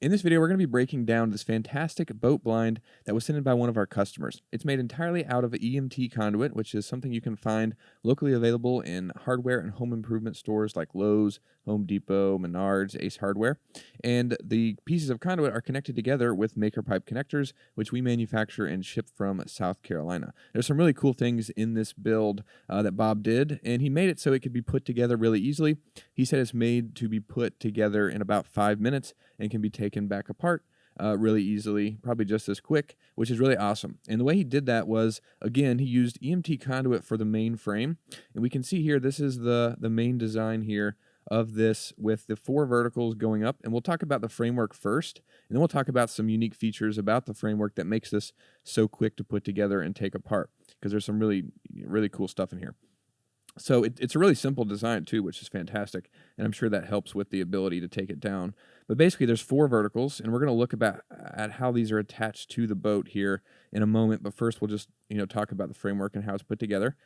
In this video, we're going to be breaking down this fantastic boat blind that was sent in by one of our customers. It's made entirely out of EMT conduit, which is something you can find locally available in hardware and home improvement stores like Lowe's, Home Depot, Menards, Ace Hardware. And the pieces of conduit are connected together with Maker Pipe connectors, which we manufacture and ship from South Carolina. There's some really cool things in this build that Bob did, and he made it so it could be put together really easily. He said it's made to be put together in about 5 minutes and can be taken back apart really easily, probably just as quick, which is really awesome. And the way he did that was, again, he used EMT conduit for the main frame. And we can see here, this is the main design here of this with the 4 verticals going up. And we'll talk about the framework first, and then we'll talk about some unique features about the framework that makes this so quick to put together and take apart, because there's some really, really cool stuff in here. So it's a really simple design too, which is fantastic, and I'm sure that helps with the ability to take it down. But basically, there's 4 verticals, and we're going to look at how these are attached to the boat here in a moment. But first, we'll just talk about the framework and how it's put together.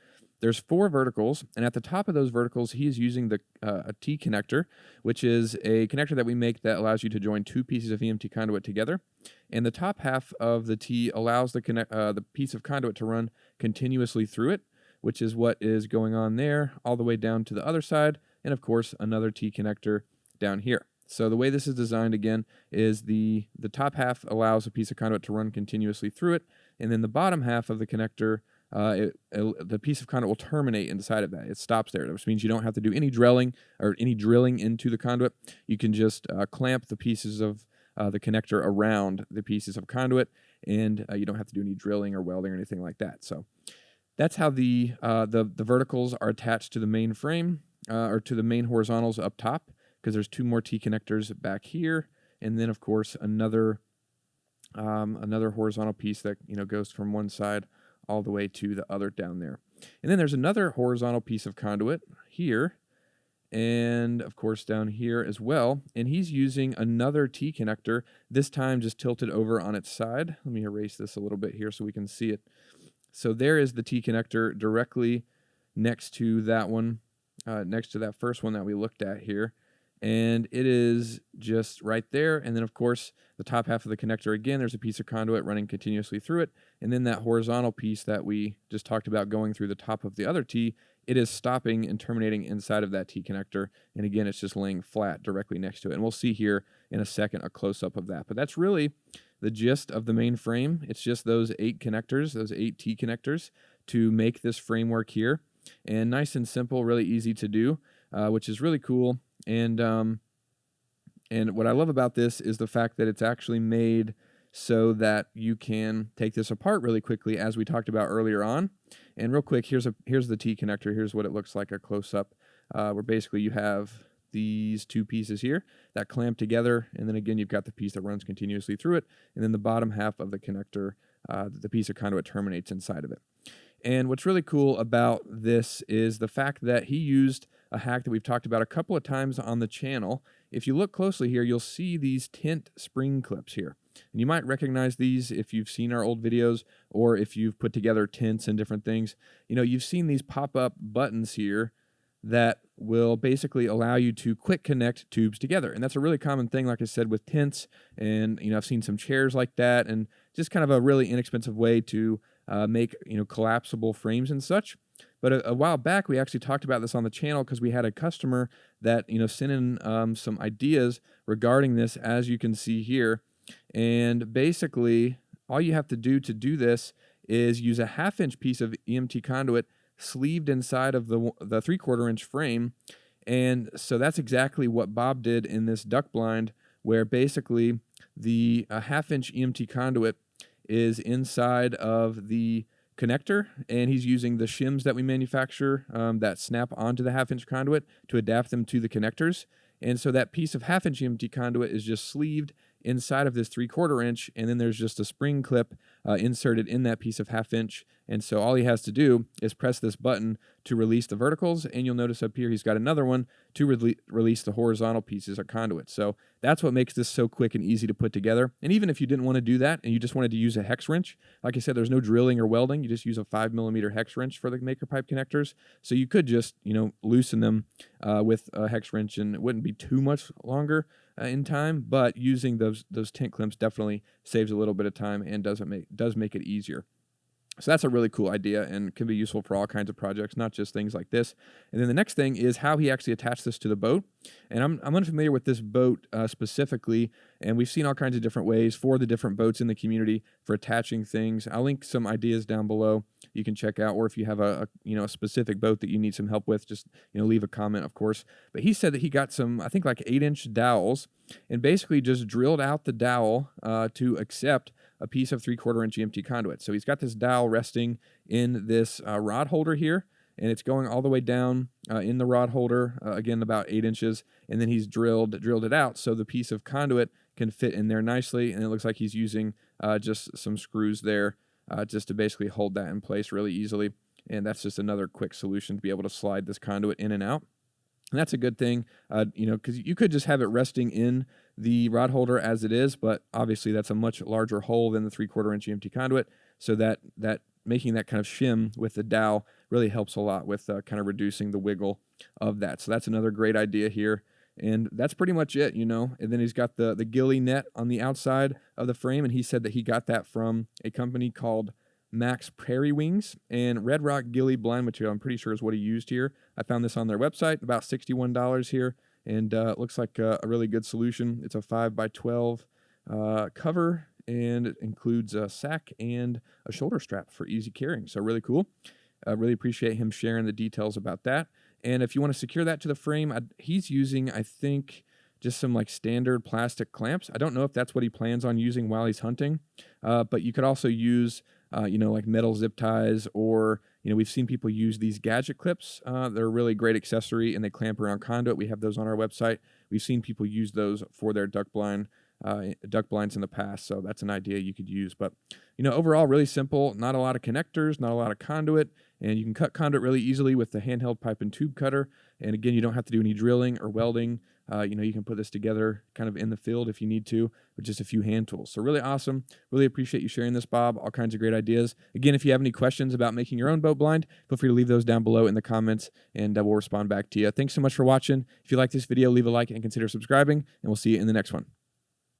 There's 4 verticals, and at the top of those verticals, he is using a T connector, which is a connector that we make that allows you to join 2 pieces of EMT conduit together. And the top half of the T allows the piece of conduit to run continuously through it, which is what is going on there, all the way down to the other side, and of course, another T connector down here. So the way this is designed, again, is the top half allows a piece of conduit to run continuously through it, and then the bottom half of the connector, the piece of conduit will terminate inside of that. It stops there, which means you don't have to do any drilling into the conduit. You can just clamp the pieces of the connector around the pieces of conduit, and you don't have to do any drilling or welding or anything like that. So that's how the verticals are attached to the main frame, or to the main horizontals up top, because there's 2 more T connectors back here, and then of course another horizontal piece that goes from one side all the way to the other down there. And then there's another horizontal piece of conduit here, and of course down here as well. And he's using another T connector, this time just tilted over on its side. Let me erase this a little bit here so we can see it. So there is the T connector directly next to that one, next to that first one that we looked at here. And it is just right there. And then, of course, the top half of the connector, again, there's a piece of conduit running continuously through it. And then that horizontal piece that we just talked about going through the top of the other T, it is stopping and terminating inside of that T connector. And again, it's just laying flat directly next to it. And we'll see here in a second a close-up of that. But that's really the gist of the main frame. It's just those 8 connectors, those 8 T connectors to make this framework here. And nice and simple, really easy to do, which is really cool. And what I love about this is the fact that it's actually made so that you can take this apart really quickly, as we talked about earlier on. And real quick, here's the T connector. Here's what it looks like, a close-up, where basically you have these 2 pieces here that clamp together, and then again you've got the piece that runs continuously through it, and then the bottom half of the connector, the piece of conduit terminates inside of it. And what's really cool about this is the fact that he used a hack that we've talked about a couple of times on the channel. If you look closely here, you'll see these tent spring clips here. And you might recognize these if you've seen our old videos, or if you've put together tents and different things. You've seen these pop-up buttons here that will basically allow you to quick connect tubes together. And that's a really common thing, like I said, with tents. And, I've seen some chairs like that, and just kind of a really inexpensive way to make, collapsible frames and such. But a while back, we actually talked about this on the channel because we had a customer that, sent in some ideas regarding this, as you can see here. And basically, all you have to do this is use a 1/2-inch piece of EMT conduit sleeved inside of the 3/4-inch frame. And so that's exactly what Bob did in this duck blind, where basically the 1/2-inch EMT conduit is inside of the connector, and he's using the shims that we manufacture that snap onto the 1/2-inch conduit to adapt them to the connectors. And so that piece of 1/2-inch EMT conduit is just sleeved inside of this 3/4-inch, and then there's just a spring clip inserted in that piece of 1/2-inch, And so all he has to do is press this button to release the verticals, and you'll notice up here he's got another one to release the horizontal pieces or conduit. So that's what makes this so quick and easy to put together. And even if you didn't want to do that and you just wanted to use a hex wrench, like I said, there's no drilling or welding. You just use a 5mm hex wrench for the maker pipe connectors. So you could just, loosen them with a hex wrench, and it wouldn't be too much longer in time, but using those tent clamps definitely saves a little bit of time and does make it easier. So that's a really cool idea and can be useful for all kinds of projects, not just things like this. And then the next thing is how he actually attached this to the boat. And I'm unfamiliar with this boat specifically, and we've seen all kinds of different ways for the different boats in the community for attaching things. I'll link some ideas down below you can check out, or if you have a specific boat that you need some help with, just leave a comment, of course. But he said that he got some, I think, like 8-inch dowels, and basically just drilled out the dowel to accept a piece of 3/4-inch EMT conduit. So he's got this dowel resting in this rod holder here, and it's going all the way down in the rod holder, again about 8 inches, and then he's drilled it out so the piece of conduit can fit in there nicely, and it looks like he's using just some screws there just to basically hold that in place really easily. And that's just another quick solution to be able to slide this conduit in and out. And that's a good thing, because you could just have it resting in the rod holder as it is, but obviously that's a much larger hole than the 3/4-inch EMT conduit, so that making that kind of shim with the dowel really helps a lot with kind of reducing the wiggle of that. So that's another great idea here. And that's pretty much it, And then he's got the ghillie net on the outside of the frame, and he said that he got that from a company called Max Prairie Wings, and Red Rock ghillie blind material, I'm pretty sure, is what he used here. I found this on their website, about $61 here, and it looks like a really good solution. It's a 5x12 cover, and it includes a sack and a shoulder strap for easy carrying. So really cool. I really appreciate him sharing the details about that. And if you want to secure that to the frame, he's using, I think, just some like standard plastic clamps. I don't know if that's what he plans on using while he's hunting, but you could also use like metal zip ties, or, we've seen people use these gadget clips. They're a really great accessory, and they clamp around conduit. We have those on our website. We've seen people use those for their duck blinds in the past, so that's an idea you could use. But, overall, really simple, not a lot of connectors, not a lot of conduit, and you can cut conduit really easily with the handheld pipe and tube cutter. And again, you don't have to do any drilling or welding. You can put this together kind of in the field if you need to with just a few hand tools. So really awesome. Really appreciate you sharing this, Bob. All kinds of great ideas. Again, if you have any questions about making your own boat blind, feel free to leave those down below in the comments, and we'll respond back to you. Thanks so much for watching. If you like this video, leave a like and consider subscribing, and we'll see you in the next one.